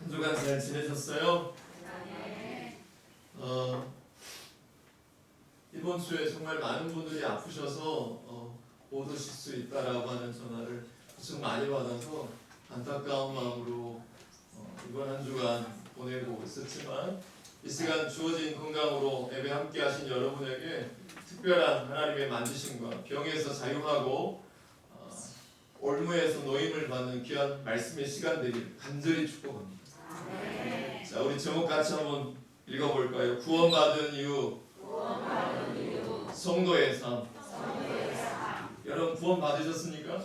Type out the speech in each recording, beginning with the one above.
한 주간 잘 지내셨어요? 이번 주에 정말 많은 분들이 아프셔서 못 오실 수 있다라고 하는 전화를 무척 많이 받아서 안타까운 마음으로 이번 한 주간 보내고 있었지만, 이 시간 주어진 건강으로 예배 함께 하신 여러분에게 특별한 하나님의 만지심과 병에서 자유하고 올무에서 노임을 받는 귀한 말씀의 시간 되기를 간절히 축복합니다. 자, 우리 제목 같이 한번 읽어볼까요? 구원받은 이유, 성도의 삶. 여러분 구원 받으셨습니까?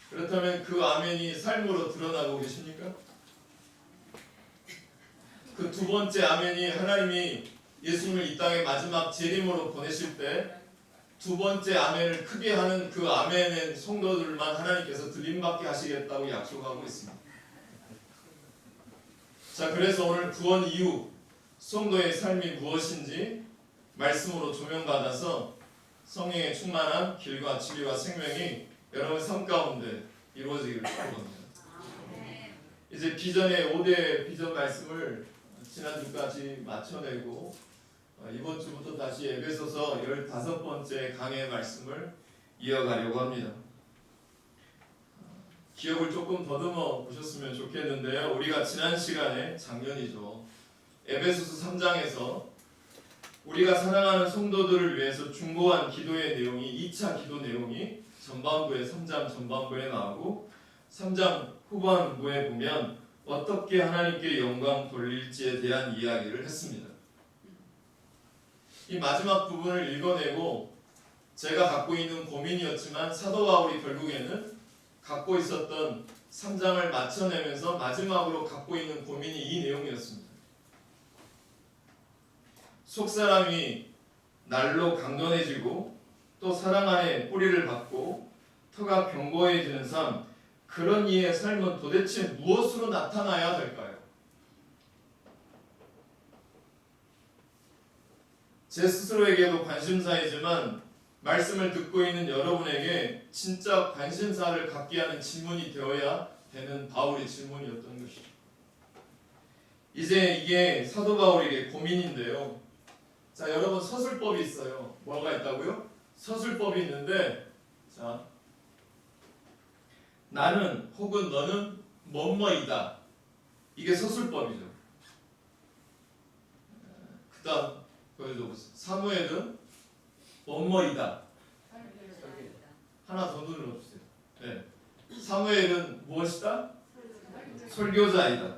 그렇다면 그 아멘이 삶으로 드러나고 계십니까? 그 두 번째 아멘이 하나님이 예수님을 이 땅에 마지막 재림으로 보내실 때 두 번째 아멘을 크게 하는 그 아멘의 성도들만 하나님께서 들림받게 하시겠다고 약속하고 있습니다. 자, 그래서 오늘 구원 이후 성도의 삶이 무엇인지 말씀으로 조명받아서 성령의 충만한 길과 진리와 생명이 여러분의 삶 가운데 이루어지기를 축복합니다. 이제 비전의 5대 비전 말씀을 지난주까지 마쳐내고 이번 주부터 다시 에베소서 15번째 강의 말씀을 이어가려고 합니다. 기억을 조금 더듬어 보셨으면 좋겠는데요. 우리가 지난 시간에 작년이죠. 에베소서 3장에서 우리가 사랑하는 성도들을 위해서 중보한 기도의 내용이 2차 기도 내용이 전반부에 3장 전반부에 나오고 3장 후반부에 보면 어떻게 하나님께 영광 돌릴지에 대한 이야기를 했습니다. 이 마지막 부분을 읽어내고 제가 갖고 있는 고민이었지만 사도 바울이 결국에는 갖고 있었던 3장을 맞춰내면서 마지막으로 갖고 있는 고민이 이 내용이었습니다. 속사람이 날로 강건해지고 또 사랑 안에 뿌리를 받고 터가 견고해지는 삶, 그런 이의 삶은 도대체 무엇으로 나타나야 될까요? 제 스스로에게도 관심사이지만 말씀을 듣고 있는 여러분에게 진짜 관심사를 갖게 하는 질문이 되어야 되는 바울의 질문이었던 것이죠. 이제 이게 사도 바울에게 고민인데요. 자, 여러분 서술법이 있어요. 뭐가 있다고요? 서술법이 있는데, 자, 나는 혹은 너는 뭐뭐이다. 이게 서술법이죠. 그 다음 보여줘보세요. 사무엘은 뭐뭐이다. 하나 더 눌러주세요. 네. 사무엘은 무엇이다? 설교자이다.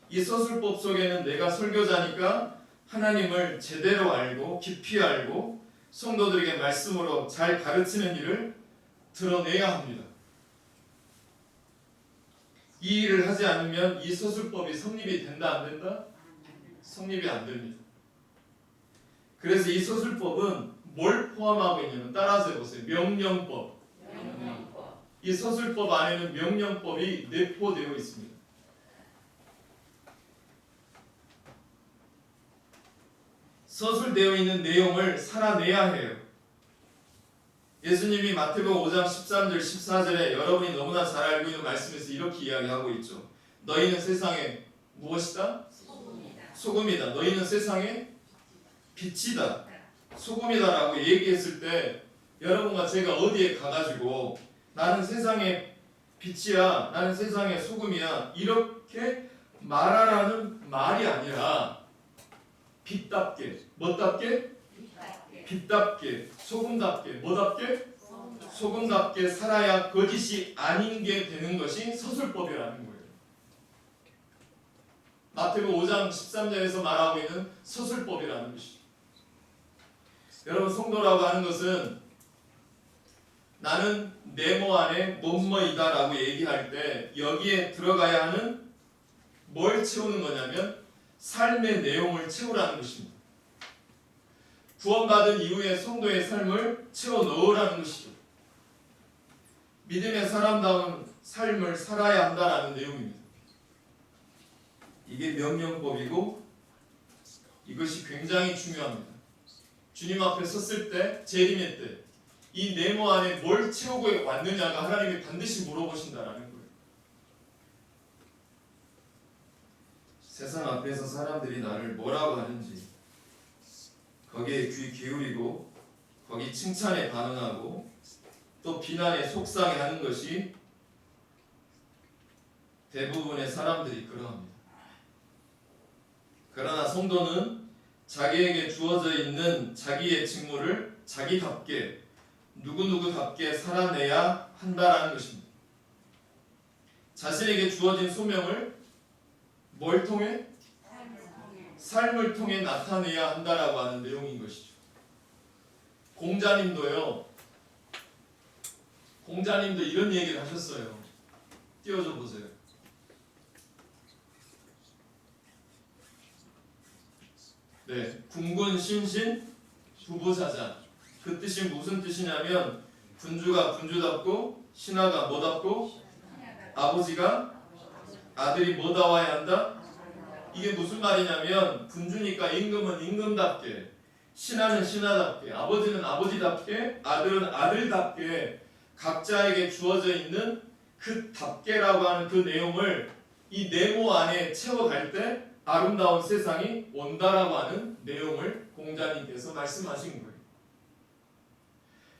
이 서술법 속에는 내가 설교자니까 하나님을 제대로 알고 깊이 알고 성도들에게 말씀으로 잘 가르치는 일을 드러내야 합니다. 이 일을 하지 않으면 이 서술법이 성립이 된다 안 된다? 성립이 안 됩니다. 그래서 이 서술법은 뭘 포함하고 있냐면 따라서 해보세요. 명령법. 이 서술법 안에는 명령법이 내포되어 있습니다. 서술되어 있는 내용을 살아내야 해요. 예수님이 마태복음 5장 13절 14절에 여러분이 너무나 잘 알고 있는 말씀에서 이렇게 이야기하고 있죠. 너희는 세상에 무엇이다? 소금이다. 너희는 세상에 빛이다. 소금이다라고 얘기했을 때 여러분과 제가 어디에 가가지고 나는 세상의 빛이야, 나는 세상의 소금이야 이렇게 말하라는 말이 아니라 빛답게, 뭐답게? 빛답게, 소금답게, 뭐답게? 소금답게 살아야 거짓이 아닌 게 되는 것이 서술법이라는 거예요. 마태복음 5장 13절에서 말하고 있는 서술법이라는 것이죠. 여러분, 성도라고 하는 것은 나는 네모 안에 뭐뭐이다 라고 얘기할 때 여기에 들어가야 하는 뭘 채우는 거냐면 삶의 내용을 채우라는 것입니다. 구원받은 이후의 성도의 삶을 채워 넣으라는 것이죠. 믿음의 사람다운 삶을 살아야 한다라는 내용입니다. 이게 명령법이고 이것이 굉장히 중요합니다. 주님 앞에 섰을 때, 재림의 때 이 네모 안에 뭘 채우고 왔느냐가 하나님이 반드시 물어보신다라는 거예요. 세상 앞에서 사람들이 나를 뭐라고 하는지 거기에 귀 기울이고 거기 칭찬에 반응하고 또 비난에 속상해하는 것이 대부분의 사람들이 그러합니다. 그러나 성도는 자기에게 주어져 있는 자기의 직무를 자기답게 누구누구답게 살아내야 한다라는 것입니다. 자신에게 주어진 소명을 뭘 통해? 삶을 통해 나타내야 한다라고 하는 내용인 것이죠. 공자님도 이런 얘기를 하셨어요. 띄워줘 보세요. 네, 군군 신신 부부사자. 그 뜻이 무슨 뜻이냐면 군주가 군주답고 신하가 뭐답고 아버지가 아들이 뭐다워야 한다? 이게 무슨 말이냐면 군주니까 임금은 임금답게 신하는 신하답게 아버지는 아버지답게 아들은 아들답게 각자에게 주어져 있는 그 답게라고 하는 그 내용을 이 네모 안에 채워갈 때 아름다운 세상이 온다라고 하는 내용을 공자님께서 말씀하신 거예요.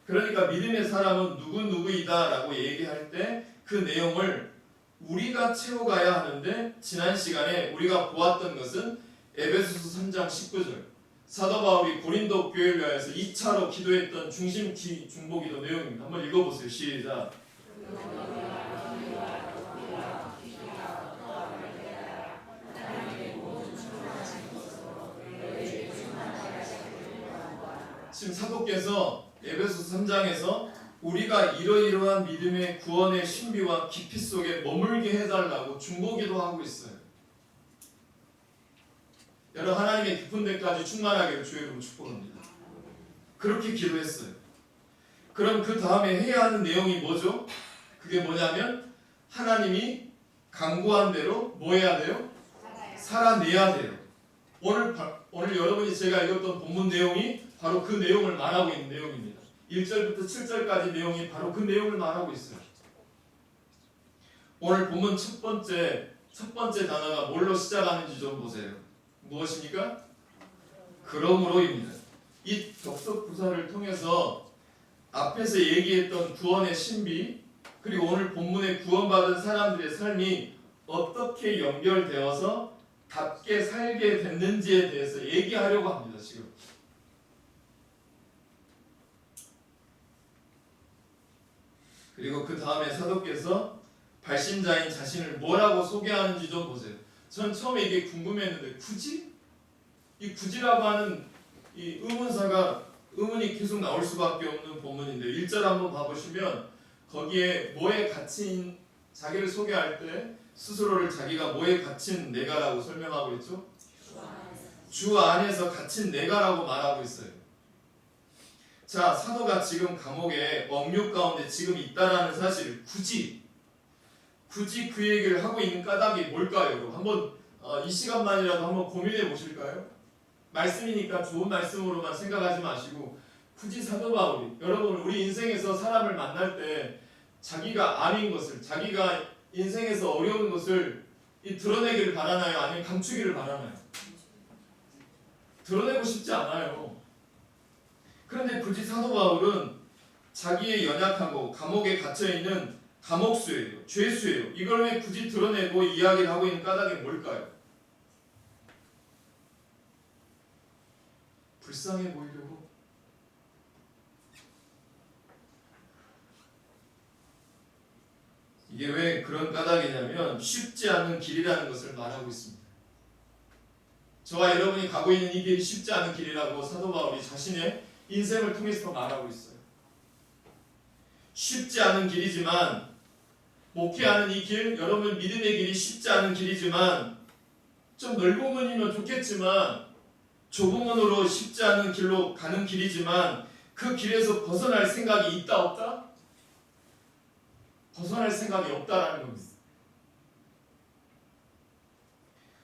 그러니까 믿음의 사람은 누구누구이다 라고 얘기할 때 그 내용을 우리가 채워가야 하는데 지난 시간에 우리가 보았던 것은 에베소서 3장 19절 사도 바울이 고린도 교회를 위하여서 2차로 기도했던 중심기 중보기도 내용입니다. 한번 읽어보세요. 시작. 지금 사도께서 에베소서 3장에서 우리가 이러이러한 믿음의 구원의 신비와 깊이 속에 머물게 해달라고 중보기도 하고 있어요. 여러분 하나님의 깊은 데까지 충만하기를 주의 이름으로 축복합니다. 그렇게 기도했어요. 그럼 그 다음에 해야 하는 내용이 뭐죠? 그게 뭐냐면 하나님이 강구한 대로 뭐 해야 돼요? 살아내야 돼요. 오늘 여러분이 제가 읽었던 본문 내용이 바로 그 내용을 말하고 있는 내용입니다. 1절부터 7절까지 내용이 바로 그 내용을 말하고 있어요. 오늘 본문 첫 번째 단어가 뭘로 시작하는지 좀 보세요. 무엇입니까? 그러므로입니다. 이 격석부사를 통해서 앞에서 얘기했던 구원의 신비 그리고 오늘 본문에 구원받은 사람들의 삶이 어떻게 연결되어서 답게 살게 됐는지에 대해서 얘기하려고 합니다. 지금 그리고 그 다음에 사도께서 발신자인 자신을 뭐라고 소개하는지 좀 보세요. 전 처음에 이게 궁금했는데 굳이? 이 굳이라고 하는 이 의문이 계속 나올 수밖에 없는 본문인데 1절 한번 봐보시면 거기에 뭐에 갇힌 자기를 소개할 때 스스로를 자기가 뭐에 갇힌 내가라고 설명하고 있죠? 주 안에서 갇힌 내가라고 말하고 있어요. 자, 사도가 지금 감옥에 억류 가운데 지금 있다라는 사실을 굳이 그 얘기를 하고 있는 까닭이 뭘까요? 여러분? 한번 이 시간만이라도 한번 고민해 보실까요? 말씀이니까 좋은 말씀으로만 생각하지 마시고 굳이 사도 바울이 여러분 우리 인생에서 사람을 만날 때 자기가 아닌 것을 자기가 인생에서 어려운 것을 드러내기를 바라나요? 아니면 감추기를 바라나요? 드러내고 싶지 않아요. 그런데 굳이 사도 바울은 자기의 연약하고 감옥에 갇혀있는 감옥수예요. 죄수예요. 이걸 왜 굳이 드러내고 이야기를 하고 있는 까닭이 뭘까요? 불쌍해 보이려고? 이게 왜 그런 까닭이냐면 쉽지 않은 길이라는 것을 말하고 있습니다. 저와 여러분이 가고 있는 이 길이 쉽지 않은 길이라고 사도 바울이 자신의 인생을 통해서 말하고 있어요. 쉽지 않은 길이지만 목회하는 이 길, 여러분 믿음의 길이 쉽지 않은 길이지만 좀 넓은 문이면 좋겠지만 좁은 문으로 쉽지 않은 길로 가는 길이지만 그 길에서 벗어날 생각이 있다 없다? 벗어날 생각이 없다라는 겁니다.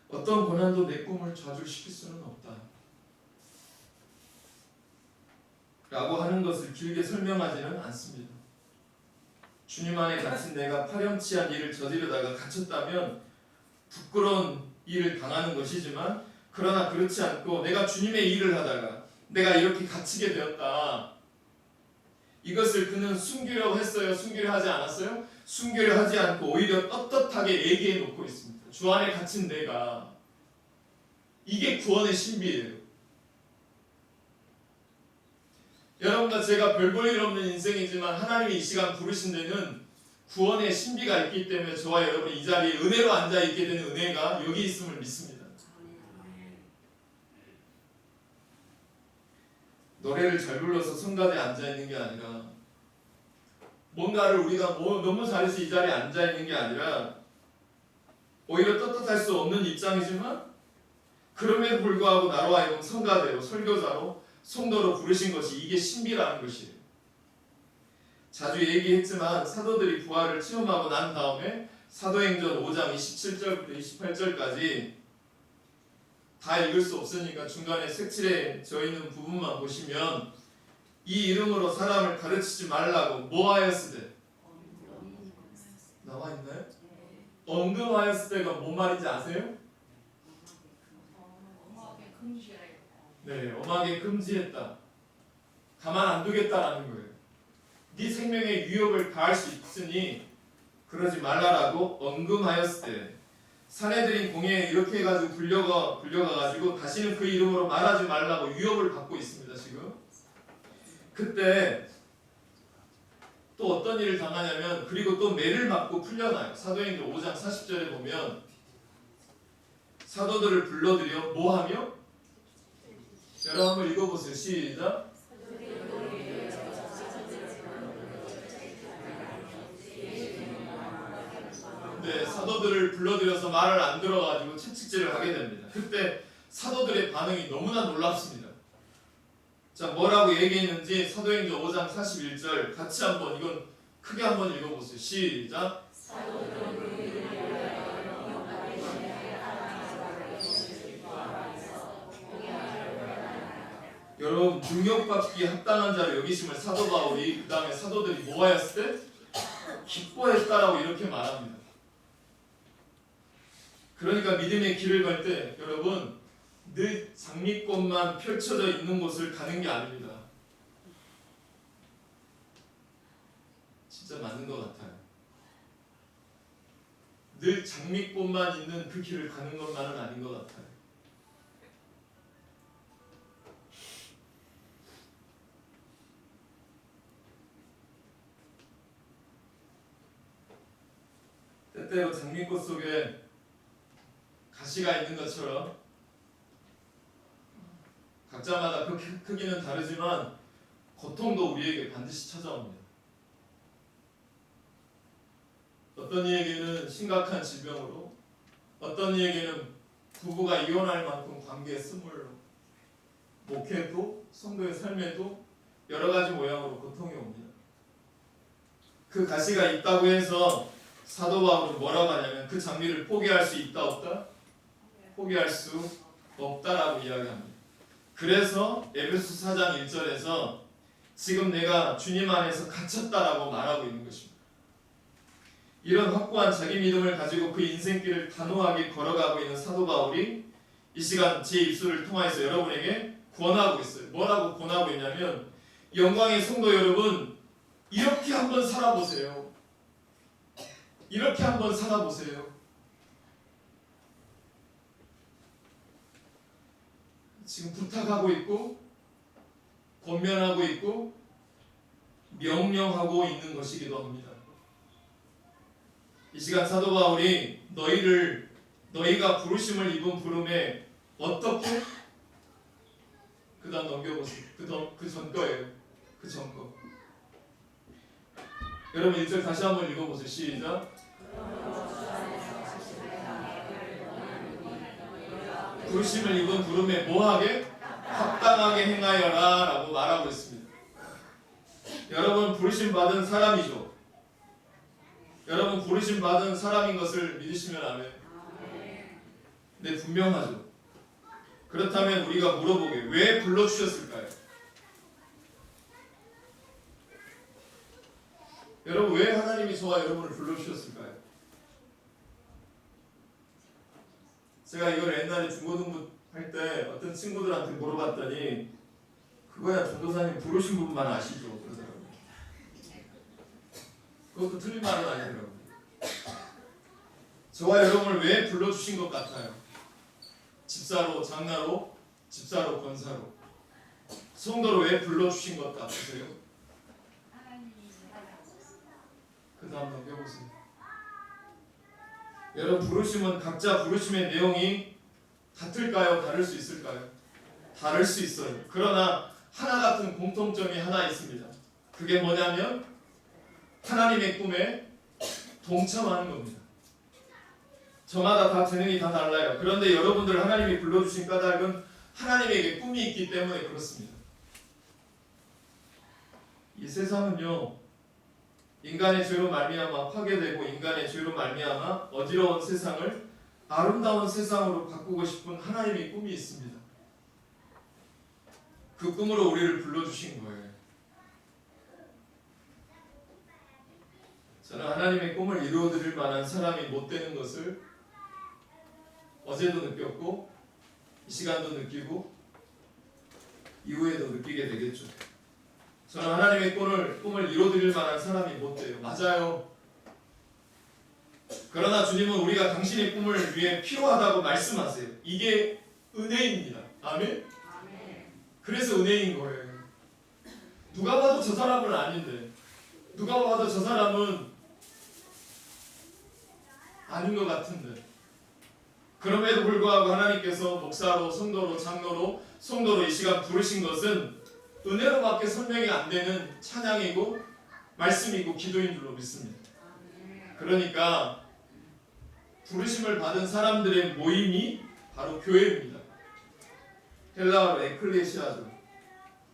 어떤 고난도 내 꿈을 좌절시킬 수는 없다 라고 하는 것을 길게 설명하지는 않습니다. 주님 안에 갇힌 내가 파렴치한 일을 저지르다가 갇혔다면 부끄러운 일을 당하는 것이지만, 그러나 그렇지 않고 내가 주님의 일을 하다가 내가 이렇게 갇히게 되었다. 이것을 그는 숨기려고 했어요? 숨기려 하지 않았어요? 숨기려 하지 않고 오히려 떳떳하게 얘기해 놓고 있습니다. 주 안에 갇힌 내가. 이게 구원의 신비예요. 여러분과 제가 별 볼 일 없는 인생이지만 하나님이 이 시간 부르신 데는 구원의 신비가 있기 때문에 저와 여러분이 이 자리에 은혜로 앉아 있게 되는 은혜가 여기 있음을 믿습니다. 노래를 잘 불러서 성가대에 앉아 있는 게 아니라, 뭔가를 우리가 너무 잘해서 이 자리에 앉아 있는 게 아니라, 오히려 떳떳할 수 없는 입장이지만 그럼에도 불구하고 나로 하여금 성가대로, 설교자로, 성도로 부르신 것이, 이게 신비라는 것이에요. 자주 얘기했지만 사도들이 부활을 체험하고 난 다음에 사도행전 5장 27절부터 28절까지 다 읽을 수 없으니까 중간에 색칠에 져 있는 부분만 보시면, 이 이름으로 사람을 가르치지 말라고 뭐 하였으되? 나와 있나요? 언급하였을 때가 뭔 말인지 아세요? 네, 엄하게 금지했다. 가만 안 두겠다라는 거예요. 네 생명에 위협을 가할 수 있으니 그러지 말라라고 언급하였을 때, 사내들인 공회에 이렇게 해가지고 불려가가지고 다시는 그 이름으로 말하지 말라고 위협을 받고 있습니다. 지금 그때 또 어떤 일을 당하냐면, 그리고 또 매를 맞고 풀려나요. 사도행전 5장 40절에 보면 사도들을 불러들여 뭐하며? 여러분 한번 읽어보세요. 시작. 네, 사도들을 불러들여서 말을 안 들어가지고 채찍질을 하게 됩니다. 그때 사도들의 반응이 너무나 놀랍습니다. 자, 뭐라고 얘기했는지 사도행전 5장 41절 같이 한번, 이건 크게 한번 읽어보세요. 시작. 여러분, 능력받기에 합당한 자를 여기심을 사도 바울이, 그 다음에 사도들이 뭐 하였을 때? 기뻐했다라고 이렇게 말합니다. 그러니까 믿음의 길을 갈 때 여러분, 늘 장미꽃만 펼쳐져 있는 곳을 가는 게 아닙니다. 진짜 맞는 것 같아요. 늘 장미꽃만 있는 그 길을 가는 것만은 아닌 것 같아요. 때때로 장미꽃 속에 가시가 있는 것처럼 각자마다 그 크기는 다르지만 고통도 우리에게 반드시 찾아옵니다. 어떤 이에게는 심각한 질병으로, 어떤 이에게는 부부가 이혼할 만큼 관계의 스물로, 목회도 성도의 삶에도 여러 가지 모양으로 고통이 옵니다. 그 가시가 있다고 해서 사도 바울은 뭐라고 하냐면, 그 장미를 포기할 수 있다 없다? 포기할 수 없다라고 이야기합니다. 그래서 에베소 4장 1절에서 지금 내가 주님 안에서 갇혔다라고 말하고 있는 것입니다. 이런 확고한 자기 믿음을 가지고 그 인생길을 단호하게 걸어가고 있는 사도 바울이 이 시간 제 입술을 통해서 여러분에게 권하고 있어요. 뭐라고 권하고 있냐면, 영광의 성도 여러분, 이렇게 한번 살아보세요. 이렇게 한번 살아보세요. 지금 부탁하고 있고 권면하고 있고 명령하고 있는 것이기도 합니다. 이 시간 사도 바울이 너희가 부르심을 입은 부름에 어떻게, 그 다음 넘겨보세요. 그 전 거예요. 그 전 거. 여러분 1절 다시 한번 읽어보세요. 시작. 부르심을 입은 부름에 뭐하게? 합당하게 행하여라 라고 말하고 있습니다. 여러분 부르심 받은 사람이죠. 여러분 부르심 받은 사람인 것을 믿으시면 아멘. 네, 분명하죠. 그렇다면 우리가 물어보게, 왜 불러주셨을까요? 여러분 왜 하나님이 저와 여러분을 불러주셨을까요? 제가 이걸 옛날에 중고등부 할 때 어떤 친구들한테 물어봤더니 그거야 전도사님 부르신 분만 아시죠? 그러더라고요. 그것도 틀린 말은 아니더라고요. 저와 여러분을 왜 불러주신 것 같아요? 집사로, 장로로, 집사로, 권사로, 성도로 왜 불러주신 것 같으세요? 그 다음 넘겨보세요. 여러분 부르심은 각자 부르심의 내용이 같을까요? 다를 수 있을까요? 다를 수 있어요. 그러나 하나 같은 공통점이 하나 있습니다. 그게 뭐냐면 하나님의 꿈에 동참하는 겁니다. 저마다 다 재능이 다 달라요. 그런데 여러분들 하나님이 불러주신 까닭은 하나님에게 꿈이 있기 때문에 그렇습니다. 이 세상은요, 인간의 죄로 말미암아 파괴되고 인간의 죄로 말미암아 어지러운 세상을 아름다운 세상으로 바꾸고 싶은 하나님의 꿈이 있습니다. 그 꿈으로 우리를 불러주신 거예요. 저는 하나님의 꿈을 이루어드릴 만한 사람이 못 되는 것을 어제도 느꼈고 이 시간도 느끼고 이후에도 느끼게 되겠죠. 저는 하나님의 꿈을 이루어드릴 만한 사람이 못 돼요. 맞아요. 그러나 주님은 우리가 당신의 꿈을 위해 필요하다고 말씀하세요. 이게 은혜입니다. 아멘? 그래서 은혜인 거예요. 누가 봐도 저 사람은 아닌데, 누가 봐도 저 사람은 아닌 것 같은데, 그럼에도 불구하고 하나님께서 목사로, 성도로, 장로로, 성도로 이 시간 부르신 것은 은혜로밖에 설명이 안 되는 찬양이고 말씀이고 기도인 줄로 믿습니다. 그러니까 부르심을 받은 사람들의 모임이 바로 교회입니다. 헬라어로 에클레시아죠.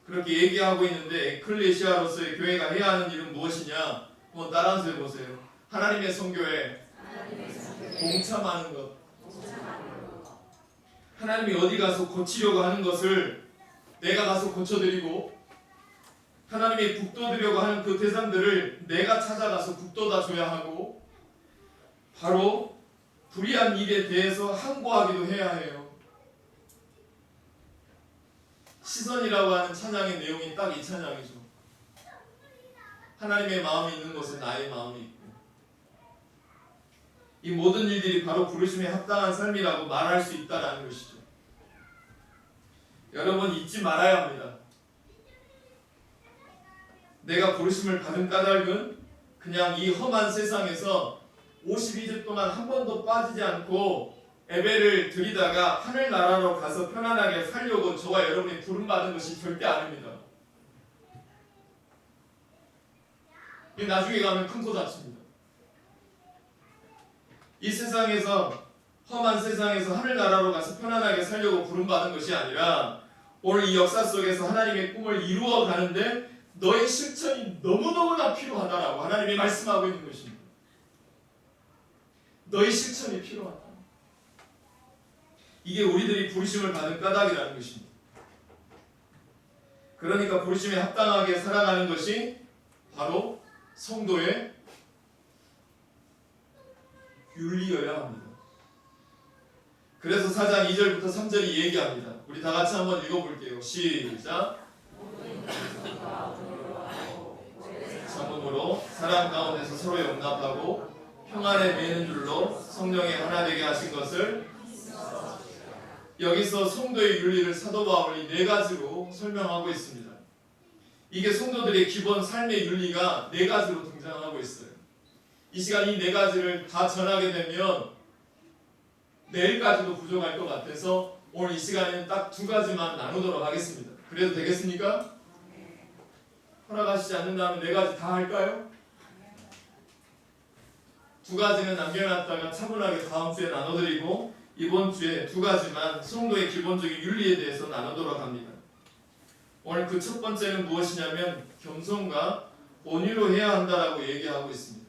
그렇게 얘기하고 있는데 에클레시아로서의 교회가 해야 하는 일은 무엇이냐? 한번 따라서 해보세요. 하나님의 성교에 동참하는 것. 하나님이 어디 가서 고치려고 하는 것을 내가 가서 고쳐드리고 하나님이 북돋으려고 하는 그 대상들을 내가 찾아가서 북돋아 줘야 하고 바로 불의한 일에 대해서 항고하기도 해야 해요. 시선이라고 하는 찬양의 내용이 딱 이 찬양이죠. 하나님의 마음이 있는 곳에 나의 마음이 있고 이 모든 일들이 바로 부르심에 합당한 삶이라고 말할 수 있다는 것이죠. 여러분 잊지 말아야 합니다. 내가 부르심을 받은 까닭은 그냥 이 험한 세상에서 52주 동안 한 번도 빠지지 않고 예배를 드리다가 하늘나라로 가서 편안하게 살려고 저와 여러분이 부름받은 것이 절대 아닙니다. 나중에 가면 큰 코 다칩니다. 이 세상에서 험한 세상에서 하늘나라로 가서 편안하게 살려고 부름받은 것이 아니라 오늘 이 역사 속에서 하나님의 꿈을 이루어 가는데 너의 실천이 너무너무나 필요하다라고 하나님이 말씀하고 있는 것입니다. 너의 실천이 필요하다. 이게 우리들이 부르심을 받은 까닭이라는 것입니다. 그러니까 부르심에 합당하게 살아가는 것이 바로 성도의 윤리여야 합니다. 그래서 4장 2절부터 3절이 얘기합니다. 우리 다 같이 한번 읽어볼게요. 시작. 참음으로 사람 가운데서 서로 용납하고 평안에 매는 줄로 성령의 하나 되게 하신 것을 여기서 성도의 윤리를 사도 바울이 4가지로 설명하고 있습니다. 이게 성도들의 기본 삶의 윤리가 4가지로 등장하고 있어요. 이 시간 이 4가지를 다 전하게 되면 내일까지도 부족할 것 같아서 오늘 이 시간에는 딱 2가지만 나누도록 하겠습니다. 그래도 되겠습니까? 허락하시지 않는다면 4가지 다 할까요? 2가지는 남겨놨다가 차분하게 다음 주에 나눠드리고 이번 주에 2가지만 성도의 기본적인 윤리에 대해서 나누도록 합니다. 오늘 그 첫 번째는 무엇이냐면 겸손과 온유로 해야 한다라고 얘기하고 있습니다.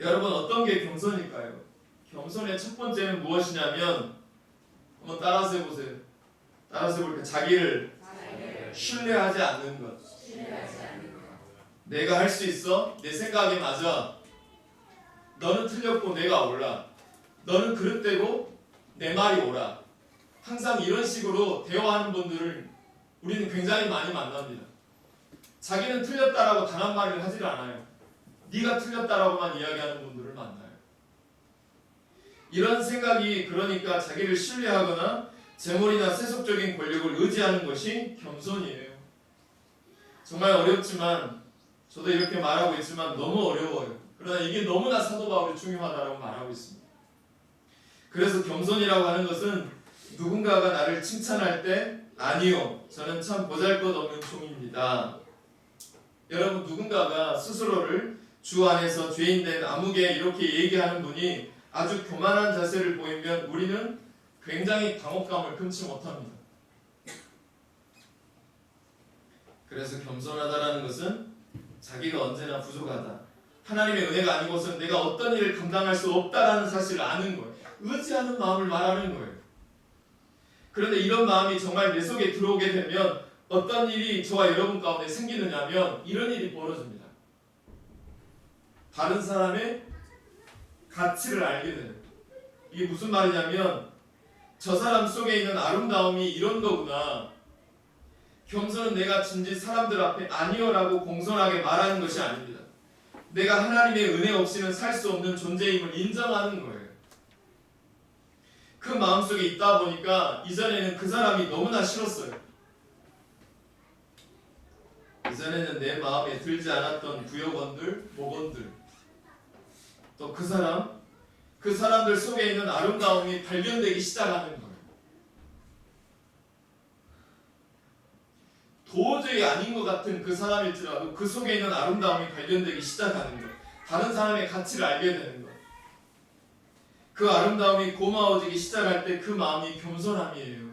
여러분 어떤 게 겸손일까요? 겸손의 첫 번째는 무엇이냐면 한번 따라서 해보세요. 따라서 해볼게요. 자기를 신뢰하지 않는 것. 내가 할 수 있어. 내 생각이 맞아. 너는 틀렸고 내가 옳아. 너는 그릇되고 내 말이 옳아. 항상 이런 식으로 대화하는 분들을 우리는 굉장히 많이 만납니다. 자기는 틀렸다라고 단 한마디를 하질 않아요. 네가 틀렸다라고만 이야기하는 분들을 만나요. 이런 생각이 그러니까 자기를 신뢰하거나 재물이나 세속적인 권력을 의지하는 것이 겸손이에요. 정말 어렵지만 저도 이렇게 말하고 있지만 너무 어려워요. 그러나 이게 너무나 사도 바울이 중요하다고 말하고 있습니다. 그래서 겸손이라고 하는 것은 누군가가 나를 칭찬할 때 아니요, 저는 참 보잘것없는 종입니다. 여러분, 누군가가 스스로를 주 안에서 죄인된 아무개 이렇게 얘기하는 분이 아주 교만한 자세를 보이면 우리는 굉장히 당혹감을 금치 못합니다. 그래서 겸손하다라는 것은 자기가 언제나 부족하다, 하나님의 은혜가 아니고선 내가 어떤 일을 감당할 수 없다라는 사실을 아는 거예요. 의지하는 마음을 말하는 거예요. 그런데 이런 마음이 정말 내 속에 들어오게 되면 어떤 일이 저와 여러분 가운데 생기느냐면 이런 일이 벌어집니다. 다른 사람의 가치를 알게 돼요. 이게 무슨 말이냐면 저 사람 속에 있는 아름다움이 이런 거구나. 겸손은 내가 진지 사람들 앞에 아니요라고 공손하게 말하는 것이 아닙니다. 내가 하나님의 은혜 없이는 살 수 없는 존재임을 인정하는 거예요. 그 마음속에 있다 보니까 이전에는 그 사람이 너무나 싫었어요. 이전에는 내 마음에 들지 않았던 부여건들, 모건들, 또 그 사람들 속에 있는 아름다움이 발견되기 시작하는 거예요. 도저히 아닌 것 같은 그 사람일지라도 그 속에 있는 아름다움이 발견되기 시작하는 거예요. 다른 사람의 가치를 알게 되는 거예요. 그 아름다움이 고마워지기 시작할 때 그 마음이 겸손함이에요.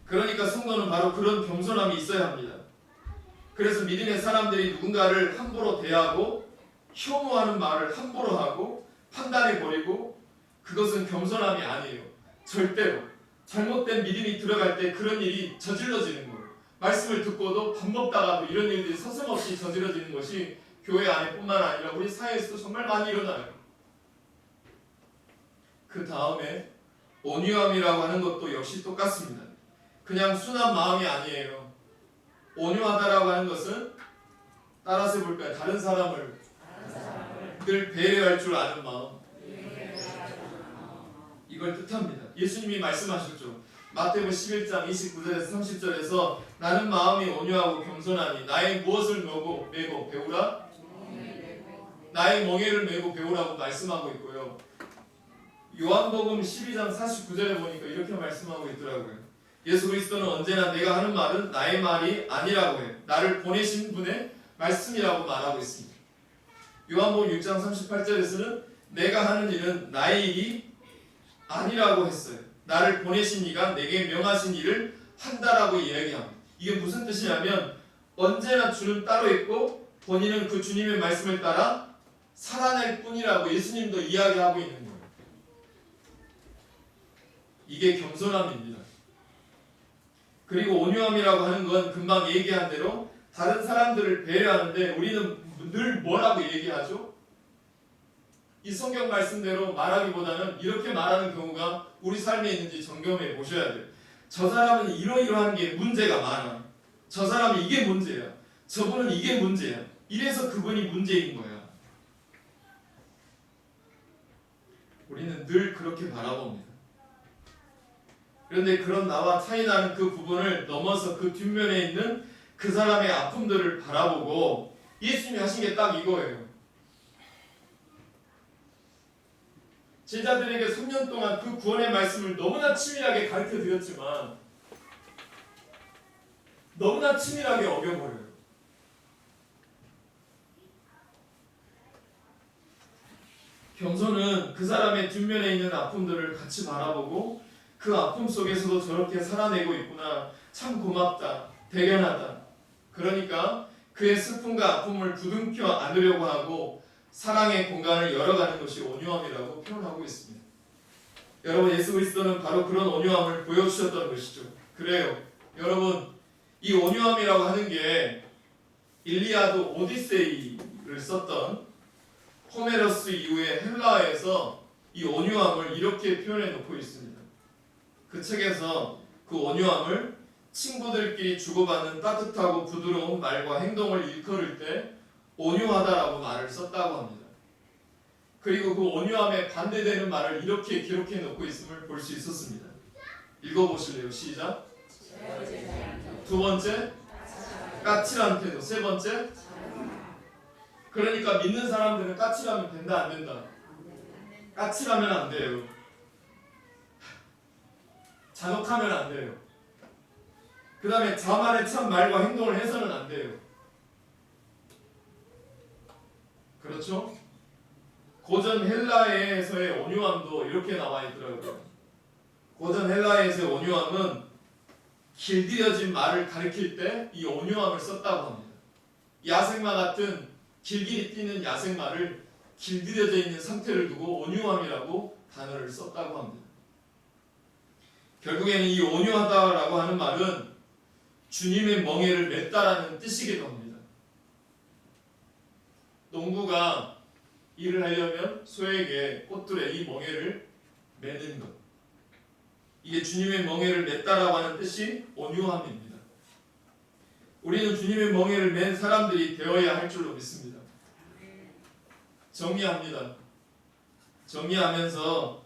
그러니까 성도는 바로 그런 겸손함이 있어야 합니다. 그래서 믿음의 사람들이 누군가를 함부로 대하고 혐오하는 말을 함부로 하고 판단해버리고 그것은 겸손함이 아니에요. 절대로. 잘못된 믿음이 들어갈 때 그런 일이 저질러지는 거예요. 말씀을 듣고도 밥 먹다가도 이런 일들이 서슴없이 저질러지는 것이 교회 안에뿐만 아니라 우리 사회에서도 정말 많이 일어나요. 그 다음에 온유함이라고 하는 것도 역시 똑같습니다. 그냥 순한 마음이 아니에요. 온유하다라고 하는 것은 따라서 볼까요? 다른 사람을 늘 배려할 줄 아는 마음, 이걸 뜻합니다. 예수님이 말씀하셨죠. 마태복음 11장 29절에서 30절에서 나는 마음이 온유하고 겸손하니 나의 무엇을 메고 배우라? 나의 멍에를 메고 배우라고 말씀하고 있고요. 요한복음 12장 49절에 보니까 이렇게 말씀하고 있더라고요. 예수 그리스도는 언제나 내가 하는 말은 나의 말이 아니라고 해요. 나를 보내신 분의 말씀이라고 말하고 있습니다. 요한복음 6장 38절에서는 내가 하는 일은 나의 일이 아니라고 했어요. 나를 보내신 이가 내게 명하신 일을 한다라고 이야기합니다. 이게 무슨 뜻이냐면 언제나 주는 따로 있고 본인은 그 주님의 말씀을 따라 살아낼 뿐이라고 예수님도 이야기하고 있는 거예요. 이게 겸손함입니다. 그리고 온유함이라고 하는 건 금방 얘기한 대로 다른 사람들을 배려하는데 우리는 늘 뭐라고 얘기하죠? 이 성경 말씀대로 말하기보다는 이렇게 말하는 경우가 우리 삶에 있는지 점검해 보셔야 돼요. 저 사람은 이러이러한 게 문제가 많아. 저 사람이 이게 문제야. 저분은 이게 문제야. 이래서 그분이 문제인 거야. 우리는 늘 그렇게 바라봅니다. 그런데 그런 나와 차이나는 그 부분을 넘어서 그 뒷면에 있는 그 사람의 아픔들을 바라보고 예수님이 하신 게 딱 이거예요. 제자들에게 3년 동안 그 구원의 말씀을 너무나 치밀하게 가르쳐 드렸지만 너무나 치밀하게 어겨버려요. 겸손은 그 사람의 뒷면에 있는 아픔들을 같이 바라보고 그 아픔 속에서도 저렇게 살아내고 있구나. 참 고맙다. 대견하다. 그러니까 그의 슬픔과 아픔을 부둥켜 안으려고 하고 사랑의 공간을 열어가는 것이 온유함이라고 표현하고 있습니다. 여러분, 예수 그리스도는 바로 그런 온유함을 보여주셨던 것이죠. 그래요. 여러분, 이 온유함이라고 하는 게 일리아드 오디세이를 썼던 호메로스 이후에 헬라어에서 이 온유함을 이렇게 표현해 놓고 있습니다. 그 책에서 그 온유함을 친구들끼리 주고받는 따뜻하고 부드러운 말과 행동을 일컬을 때 온유하다라고 말을 썼다고 합니다. 그리고 그 온유함에 반대되는 말을 이렇게 기록해 놓고 있음을 볼 수 있었습니다. 읽어보실래요? 시작. 두 번째, 까칠한 태도. 세 번째, 그러니까 믿는 사람들은 까칠하면 된다, 안 된다? 까칠하면 안 돼요. 잔혹하면 안 돼요. 그 다음에 자만의 참 말과 행동을 해서는 안 돼요. 그렇죠? 고전 헬라에서의 온유함도 이렇게 나와 있더라고요. 고전 헬라에서의 온유함은 길들여진 말을 가리킬 때 이 온유함을 썼다고 합니다. 야생마 같은 길길이 뛰는 야생마를 길들여져 있는 상태를 두고 온유함이라고 단어를 썼다고 합니다. 결국에는 이 온유하다라고 하는 말은 주님의 멍에를 맸다라는 뜻이기도 합니다. 농부가 일을 하려면 소에게 꽃들의 이 멍에를 매는 것, 이게 주님의 멍에를 맸다라고 하는 뜻이 온유함입니다. 우리는 주님의 멍에를 맨 사람들이 되어야 할 줄로 믿습니다. 정리합니다. 정리하면서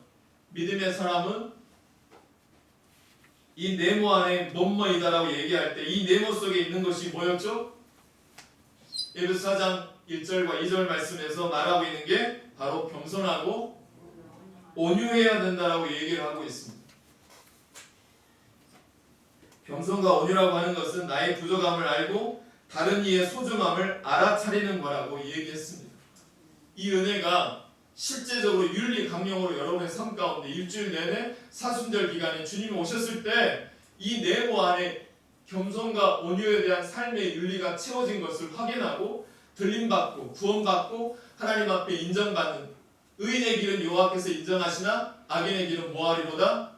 믿음의 사람은 이 네모 안에 뭐뭐이다라고 얘기할 때 이 네모 속에 있는 것이 뭐였죠? 에베소 4장 1절과 2절 말씀에서 말하고 있는 게 바로 겸손하고 온유해야 된다라고 얘기를 하고 있습니다. 겸손과 온유라고 하는 것은 나의 부족함을 알고 다른 이의 소중함을 알아차리는 거라고 얘기했습니다. 이 은혜가 실제적으로 윤리 강령으로 여러분의 삶 가운데 일주일 내내 사순절 기간에 주님이 오셨을 때 이 네모 안에 겸손과 온유에 대한 삶의 윤리가 채워진 것을 확인하고 들림받고 구원받고 하나님 앞에 인정받는, 의인의 길은 여호와께서 인정하시나 악인의 길은 뭐하리로다?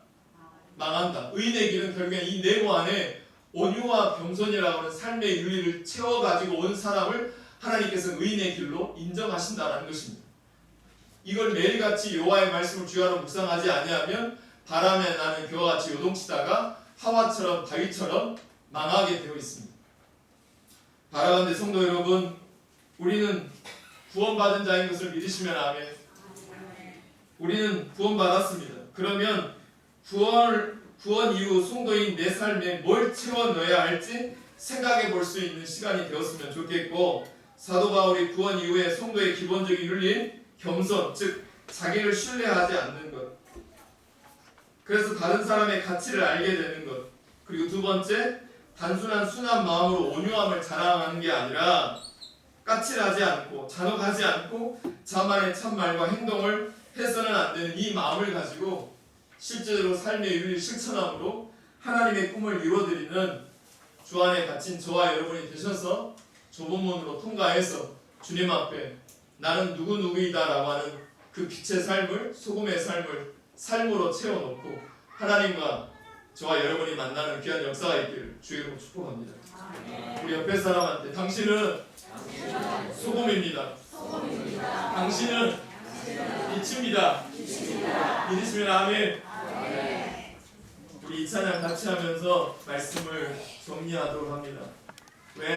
망한다. 의인의 길은 결국엔 이 네모 안에 온유와 겸손이라고 하는 삶의 윤리를 채워가지고 온 사람을 하나님께서 의인의 길로 인정하신다는 것입니다. 이걸 매일같이 여호와의 말씀을 주야로 묵상하지 아니하면 바람에 나는 겨와 같이 요동치다가 하와처럼 바위처럼 망하게 되어 있습니다. 바라건대 성도 여러분, 우리는 구원받은 자인 것을 믿으시면 아멘. 우리는 구원받았습니다. 그러면 구원 이후 성도인 내 삶에 뭘 채워 넣어야 할지 생각해 볼 수 있는 시간이 되었으면 좋겠고, 사도 바울이 구원 이후에 성도의 기본적인 윤리인 겸손, 즉 자기를 신뢰하지 않는 것, 그래서 다른 사람의 가치를 알게 되는 것, 그리고 두 번째, 단순한 순한 마음으로 온유함을 자랑하는 게 아니라 까칠하지 않고 잔혹하지 않고 자만의 참말과 행동을 해서는 안 되는 이 마음을 가지고 실제로 삶의 윤리를 실천함으로 하나님의 꿈을 이루어드리는 주 안에 갇힌 저와 여러분이 되셔서 좁은 문으로 통과해서 주님 앞에 나는 누구누구이다 라고 하는 그 빛의 삶을, 소금의 삶을 삶으로 채워놓고 하나님과 저와 여러분이 만나는 귀한 역사가 있기를 주의 이름으로 축복합니다. 우리 옆에 사람한테 당신은 소금입니다. 당신은 빛입니다. 믿으시면 아멘. 우리 이 찬양 같이 하면서 말씀을 정리하도록 합니다.